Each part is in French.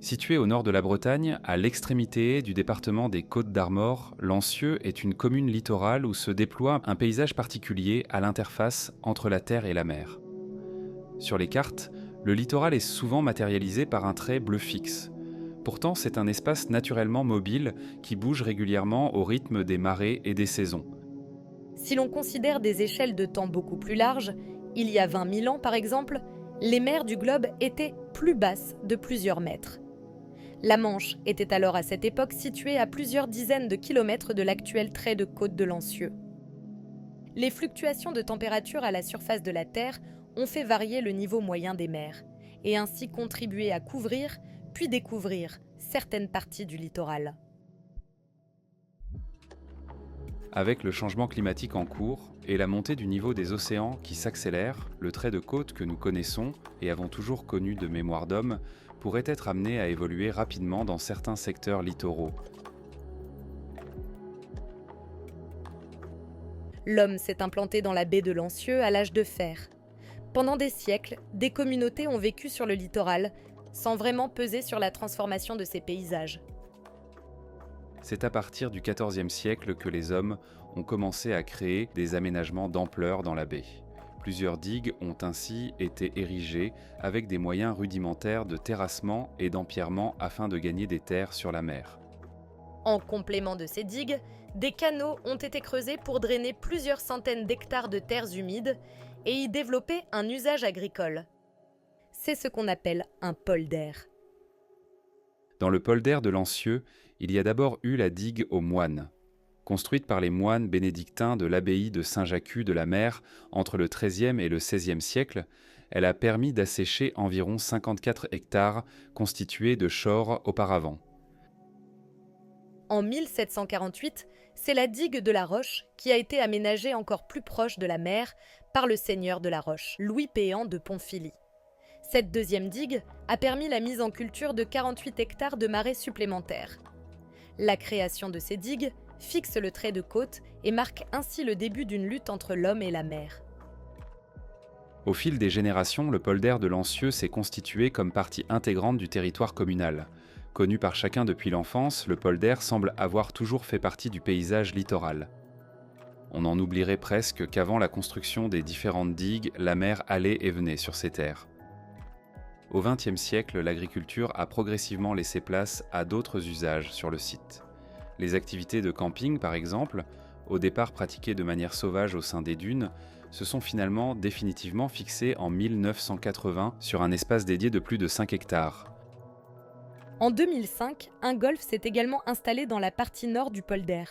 Situé au nord de la Bretagne, à l'extrémité du département des Côtes-d'Armor, Lancieux est une commune littorale où se déploie un paysage particulier à l'interface entre la terre et la mer. Sur les cartes, le littoral est souvent matérialisé par un trait bleu fixe. Pourtant, c'est un espace naturellement mobile qui bouge régulièrement au rythme des marées et des saisons. Si l'on considère des échelles de temps beaucoup plus larges, il y a 20 000 ans par exemple, les mers du globe étaient plus basses de plusieurs mètres. La Manche était alors à cette époque située à plusieurs dizaines de kilomètres de l'actuel trait de côte de Lancieux. Les fluctuations de température à la surface de la Terre ont fait varier le niveau moyen des mers et ainsi contribué à couvrir puis découvrir certaines parties du littoral. Avec le changement climatique en cours et la montée du niveau des océans qui s'accélère, le trait de côte que nous connaissons et avons toujours connu de mémoire d'homme pourrait être amené à évoluer rapidement dans certains secteurs littoraux. L'homme s'est implanté dans la baie de Lancieux à l'âge de fer. Pendant des siècles, des communautés ont vécu sur le littoral sans vraiment peser sur la transformation de ces paysages. C'est à partir du XIVe siècle que les hommes ont commencé à créer des aménagements d'ampleur dans la baie. Plusieurs digues ont ainsi été érigées avec des moyens rudimentaires de terrassement et d'empierrement afin de gagner des terres sur la mer. En complément de ces digues, des canaux ont été creusés pour drainer plusieurs centaines d'hectares de terres humides et y développer un usage agricole. C'est ce qu'on appelle un polder. Dans le polder de Lancieux, il y a d'abord eu la digue aux moines. Construite par les moines bénédictins de l'abbaye de Saint-Jacques de la Mer entre le XIIIe et le XVIe siècle, elle a permis d'assécher environ 54 hectares constitués de chores auparavant. En 1748, c'est la digue de la Roche qui a été aménagée encore plus proche de la mer par le seigneur de la Roche, Louis Péan de Pontfilly. Cette deuxième digue a permis la mise en culture de 48 hectares de marais supplémentaires. La création de ces digues fixe le trait de côte et marque ainsi le début d'une lutte entre l'homme et la mer. Au fil des générations, le polder de Lancieux s'est constitué comme partie intégrante du territoire communal. Connu par chacun depuis l'enfance, le polder semble avoir toujours fait partie du paysage littoral. On en oublierait presque qu'avant la construction des différentes digues, la mer allait et venait sur ces terres. Au XXe siècle, l'agriculture a progressivement laissé place à d'autres usages sur le site. Les activités de camping, par exemple, au départ pratiquées de manière sauvage au sein des dunes, se sont finalement définitivement fixées en 1980 sur un espace dédié de plus de 5 hectares. En 2005, un golf s'est également installé dans la partie nord du polder.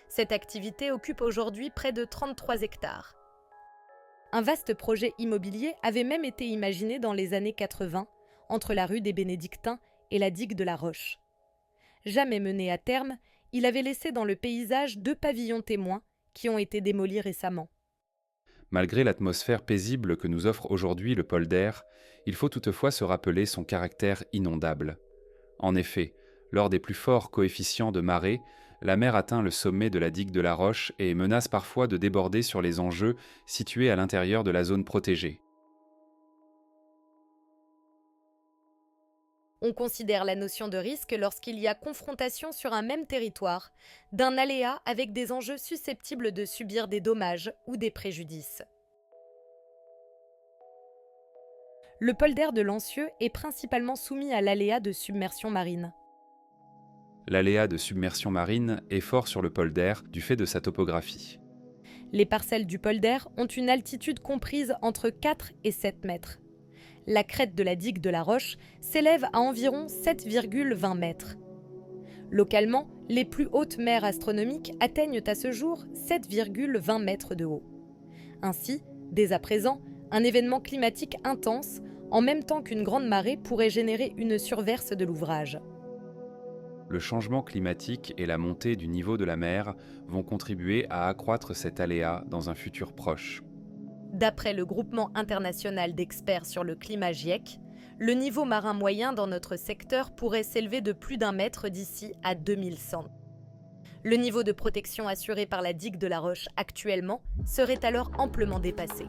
Cette activité occupe aujourd'hui près de 33 hectares. Un vaste projet immobilier avait même été imaginé dans les années 80, entre la rue des Bénédictins et la digue de la Roche. Jamais mené à terme, il avait laissé dans le paysage 2 pavillons témoins qui ont été démolis récemment. Malgré l'atmosphère paisible que nous offre aujourd'hui le polder, il faut toutefois se rappeler son caractère inondable. En effet, lors des plus forts coefficients de marée, la mer atteint le sommet de la digue de la Roche et menace parfois de déborder sur les enjeux situés à l'intérieur de la zone protégée. On considère la notion de risque lorsqu'il y a confrontation sur un même territoire d'un aléa avec des enjeux susceptibles de subir des dommages ou des préjudices. Le polder de Lancieux est principalement soumis à l'aléa de submersion marine. L'aléa de submersion marine est fort sur le polder du fait de sa topographie. Les parcelles du polder ont une altitude comprise entre 4 et 7 mètres. La crête de la digue de la Roche s'élève à environ 7,20 mètres. Localement, les plus hautes mers astronomiques atteignent à ce jour 7,20 mètres de haut. Ainsi, dès à présent, un événement climatique intense, en même temps qu'une grande marée, pourrait générer une surverse de l'ouvrage. Le changement climatique et la montée du niveau de la mer vont contribuer à accroître cet aléa dans un futur proche. D'après le groupement international d'experts sur le climat GIEC, le niveau marin moyen dans notre secteur pourrait s'élever de plus d'1 mètre d'ici à 2100. Le niveau de protection assuré par la digue de la Roche actuellement serait alors amplement dépassé.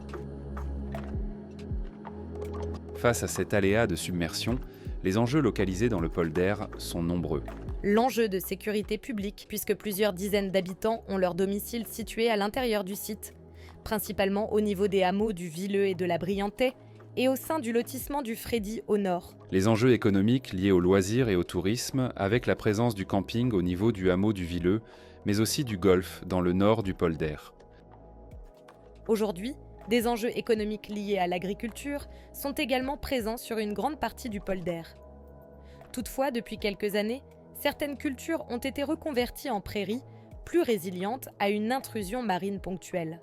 Face à cet aléa de submersion, Les enjeux localisés dans le polder sont nombreux. L'enjeu de sécurité publique, puisque plusieurs dizaines d'habitants ont leur domicile situé à l'intérieur du site, principalement au niveau des hameaux du Villeux et de la Briantais, et au sein du lotissement du Frédy au nord. Les enjeux économiques liés aux loisirs et au tourisme, avec la présence du camping au niveau du hameau du Villeux, mais aussi du golf dans le nord du polder. Aujourd'hui, des enjeux économiques liés à l'agriculture sont également présents sur une grande partie du polder. Toutefois, depuis quelques années, certaines cultures ont été reconverties en prairies, plus résilientes à une intrusion marine ponctuelle.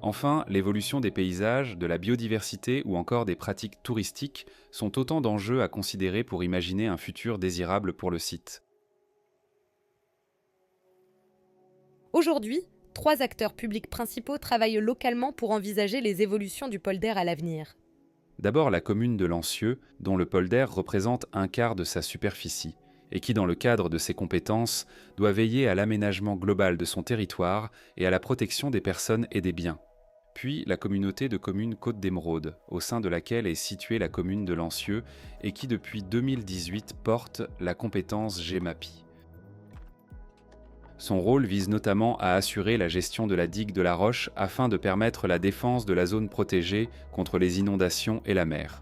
Enfin, l'évolution des paysages, de la biodiversité ou encore des pratiques touristiques sont autant d'enjeux à considérer pour imaginer un futur désirable pour le site. Aujourd'hui, 3 acteurs publics principaux travaillent localement pour envisager les évolutions du polder à l'avenir. D'abord la commune de Lancieux, dont le polder représente un quart de sa superficie, et qui, dans le cadre de ses compétences, doit veiller à l'aménagement global de son territoire et à la protection des personnes et des biens. Puis la communauté de communes Côte d'Émeraude, au sein de laquelle est située la commune de Lancieux et qui depuis 2018 porte la compétence GEMAPI. Son rôle vise notamment à assurer la gestion de la digue de la Roche afin de permettre la défense de la zone protégée contre les inondations et la mer.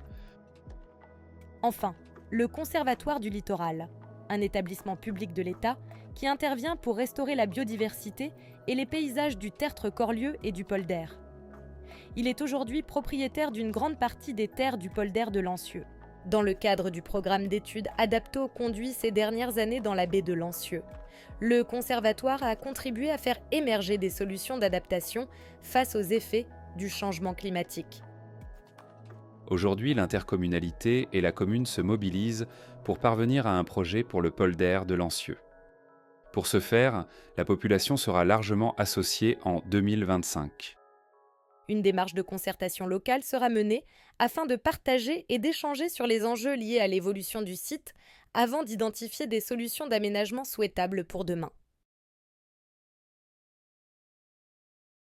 Enfin, le Conservatoire du littoral, un établissement public de l'État qui intervient pour restaurer la biodiversité et les paysages du tertre corlieux et du polder. Il est aujourd'hui propriétaire d'une grande partie des terres du polder de Lancieux. Dans le cadre du programme d'études Adapto conduit ces dernières années dans la baie de Lancieux, le conservatoire a contribué à faire émerger des solutions d'adaptation face aux effets du changement climatique. Aujourd'hui, l'intercommunalité et la commune se mobilisent pour parvenir à un projet pour le polder de Lancieux. Pour ce faire, la population sera largement associée en 2025. Une démarche de concertation locale sera menée afin de partager et d'échanger sur les enjeux liés à l'évolution du site avant d'identifier des solutions d'aménagement souhaitables pour demain.